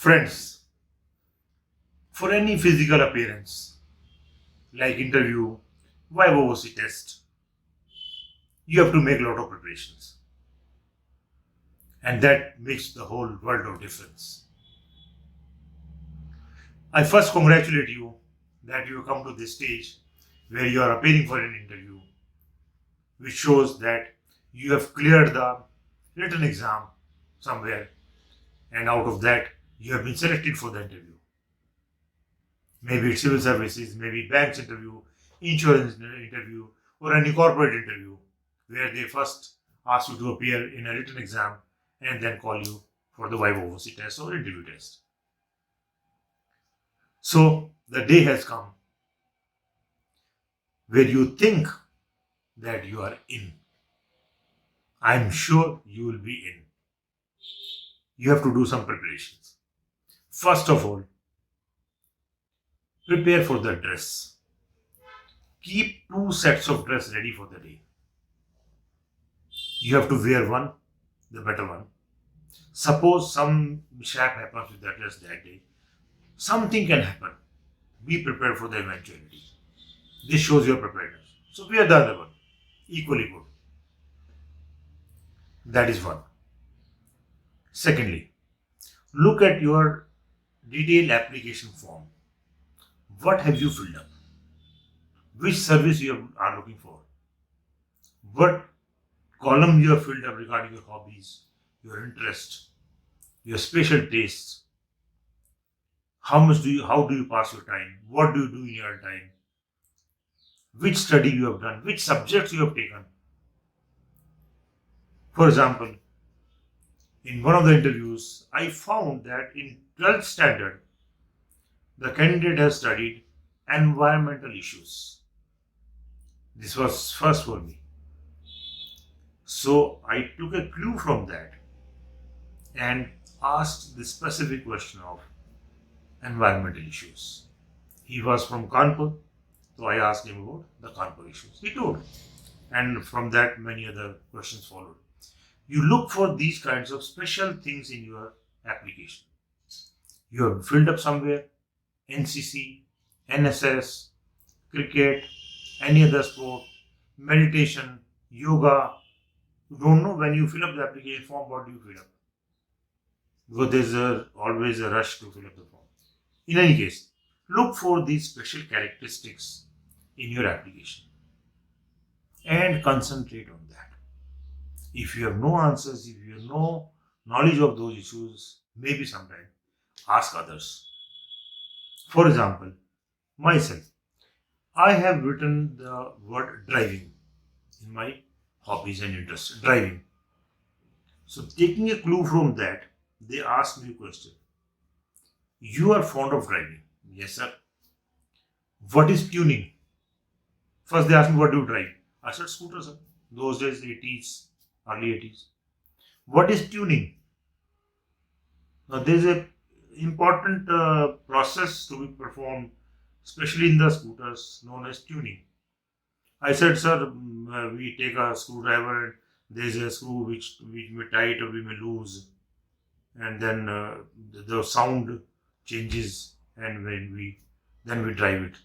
Friends, for any physical appearance, like interview, YOC test, you have to make a lot of preparations. And that makes the whole world of difference. I first congratulate you that you have come to this stage where you are appearing for an interview, which shows that you have cleared the written exam somewhere, and out of that, you have been selected for the interview. Maybe it's civil services, maybe banks interview, insurance interview, or any corporate interview, where they first ask you to appear in a written exam and then call you for the YOC test or interview test. So the day has come where you think that you are in. I'm sure you will be in. You have to do some preparations. First of all, prepare for the dress. Keep 2 sets of dress ready for the day. You have to wear one, the better one. Suppose some mishap happens with that dress that day. Something can happen. Be prepared for the eventuality. This shows your preparedness. So wear the other one. Equally good. That is one. Secondly, look at your detailed application form. What have you filled up? Which service you are looking for? What column you have filled up regarding your hobbies, your interest, your special tastes? How do you pass your time? What do you do in your time? Which study you have done? Which subjects you have taken? For example, in one of the interviews, I found that in 12th standard, the candidate has studied environmental issues. This was first for me. So I took a clue from that and asked the specific question of environmental issues. He was from Kanpur, so I asked him about the Kanpur issues. He told. And from that, many other questions followed. You look for these kinds of special things in your application. You have filled up somewhere NCC, NSS, cricket, any other sport, meditation, yoga. You don't know when you fill up the application form, what do you fill up? Because there's always a rush to fill up the form. In any case, look for these special characteristics in your application and concentrate on that. If you have no answers, if you have no knowledge of those issues, maybe sometime ask others. For example, myself, I have written the word driving in my hobbies and interests. Driving. So taking a clue from that, they asked me a question. You are fond of driving? Yes, sir. What is tuning? First they asked me, what do you drive? I said, scooter, sir. Those days, 80s, early 80s. What is tuning? Now there is a important process to be performed, especially in the scooters, known as tuning. I said, sir, we take a screwdriver and there is a screw which we may tight or we may lose, and then the sound changes, and then we drive it.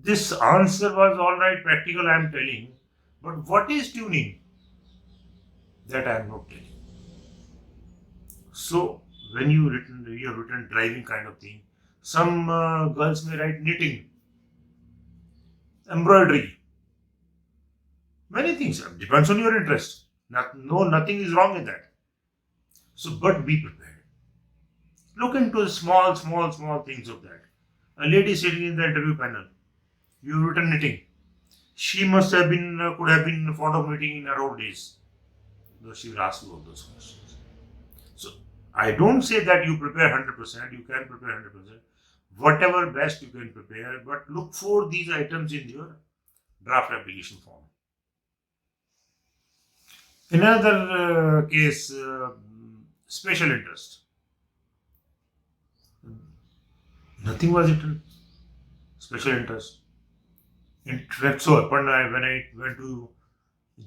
This answer was all right, practical, I am telling, but what is tuning? That I am not telling. So when you have written driving kind of thing, some girls may write knitting, embroidery, many things. Depends on your interest. Nothing is wrong in that. So, but be prepared. Look into the small things of that. A lady sitting in the interview panel, you've written knitting. She must have been, could have been fond of knitting in her old days. Though she will ask you all those questions. So, I don't say that you prepare 100%, you can prepare 100%. Whatever best you can prepare, but look for these items in your draft application form. In another case, special interest. Nothing was written. Special interest. In fact, so when I went to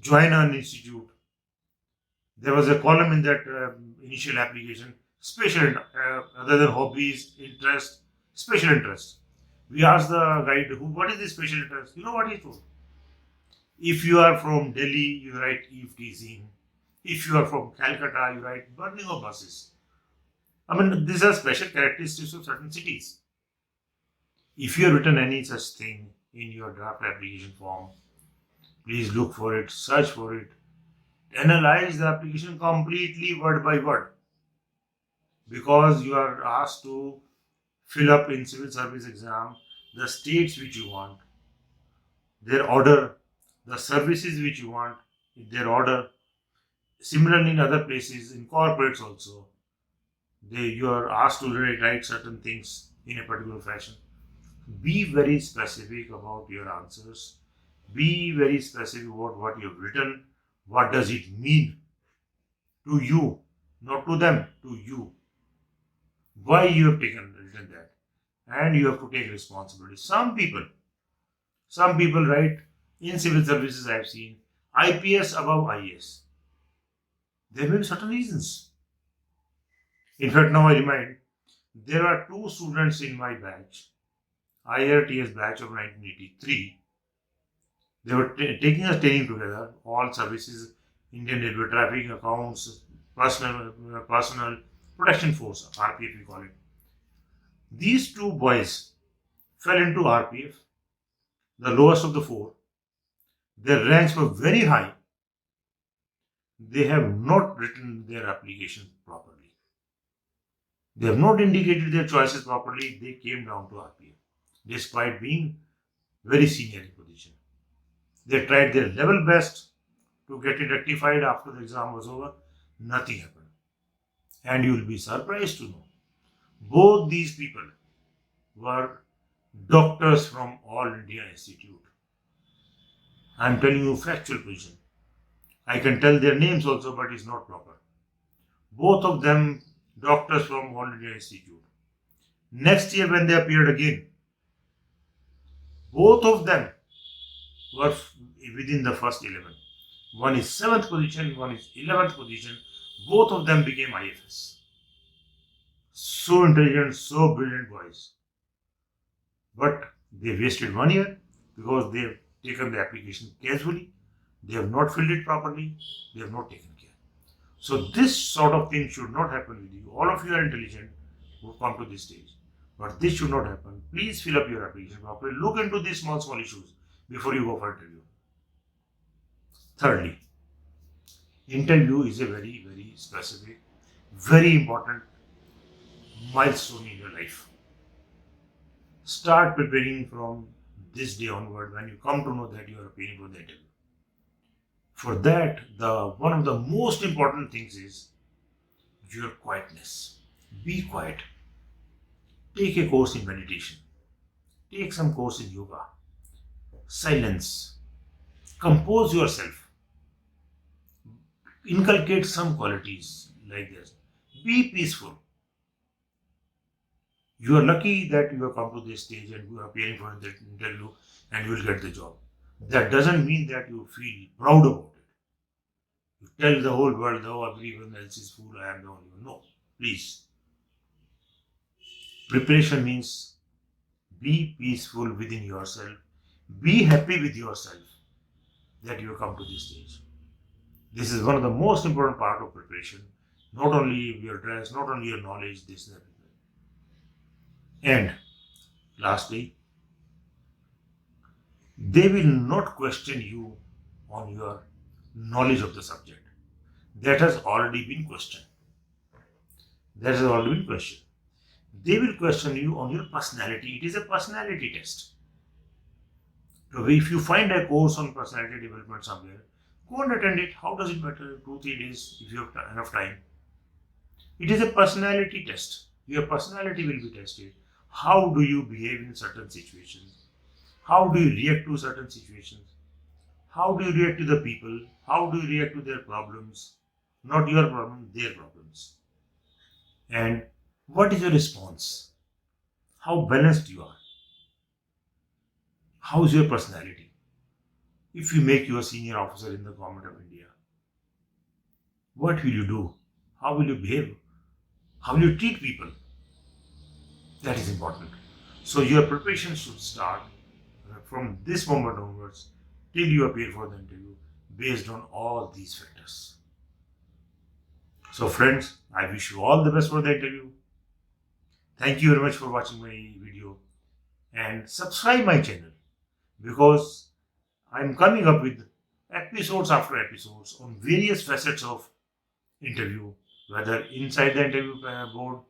join an institute, there was a column in that initial application, special, other than hobbies, interest, special interest. We asked the guide, what is the special interest? You know what he told? If you are from Delhi, you write eve teasing. If you are from Calcutta, you write burning of buses. I mean, these are special characteristics of certain cities. If you have written any such thing in your draft application form, please look for it, search for it, analyze the application completely word by word, because you are asked to fill up in civil service exam the states which you want, their order, the services which you want, their order. Similarly, in other places, in corporates also, you are asked to write certain things in a particular fashion. Be very specific about your answers. Be very specific about what you have written. What does it mean to you? Not to them, to you. Why you have written that. And you have to take responsibility. Some people write in civil services, I have seen IPS above IAS. There may be certain reasons. In fact, now I remind, there are two students in my batch, IRTS batch of 1983. They were taking a training together, all services, Indian Railway Traffic, Accounts, Personal Protection Force, RPF we call it. These two boys fell into RPF, the lowest of the four. Their ranks were very high. They have not written their application properly. They have not indicated their choices properly. They came down to RPF, despite being very senior in position. They tried their level best to get it rectified after the exam was over. Nothing happened. And you will be surprised to know, both these people were doctors from All India Institute. I am telling you factual position. I can tell their names also, but it's not proper. Both of them doctors from All India Institute. Next year when they appeared again, both of them were within the first 11. One is 7th position, one is 11th position. Both of them became IFS. So intelligent, so brilliant boys. But they wasted 1 year because they have taken the application casually. They have not filled it properly. They have not taken care. So this sort of thing should not happen with you. All of you are intelligent who come to this stage. But this should not happen. Please fill up your application properly. Look into these small issues before you go for interview. Thirdly, interview is a very, very specific, very important milestone in your life. Start preparing from this day onward when you come to know that you are appearing for the interview. For that, one of the most important things is your quietness. Be quiet. Take a course in meditation. Take some course in yoga. Silence. Compose yourself. Inculcate some qualities like this. Be peaceful. You are lucky that you have come to this stage and you are appearing for the interview and you will get the job. That doesn't mean that you feel proud about it. You tell the whole world, oh, everyone else is fool, I am the only one. No, please. Preparation means be peaceful within yourself. Be happy with yourself that you have come to this stage. This is one of the most important part of preparation. Not only your dress, not only your knowledge, this and that. And lastly, they will not question you on your knowledge of the subject. That has already been questioned. That has already been questioned. They will question you on your personality. It is a personality test. So if you find a course on personality development somewhere, go and attend it. How does it matter? 2-3 days if you have enough time. It is a personality test. Your personality will be tested. How do you behave in certain situations? How do you react to certain situations? How do you react to the people? How do you react to their problems? Not your problem, their problems. And what is your response? How balanced you are? How is your personality? If we make you a senior officer in the government of India, what will you do? How will you behave? how you treat people. That is important. So your preparation should start from this moment onwards till you appear for the interview based on all these factors. So friends, I wish you all the best for the interview. Thank you very much for watching my video and subscribe my channel because I'm coming up with episodes after episodes on various facets of interview, whether inside the interview board,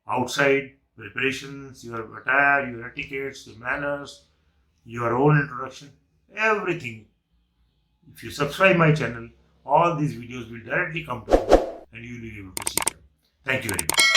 outside, preparations, your attire, your etiquettes, your manners, your own introduction, everything. If you subscribe my channel, all these videos will directly come to you and you will be able to see them. Thank you very much.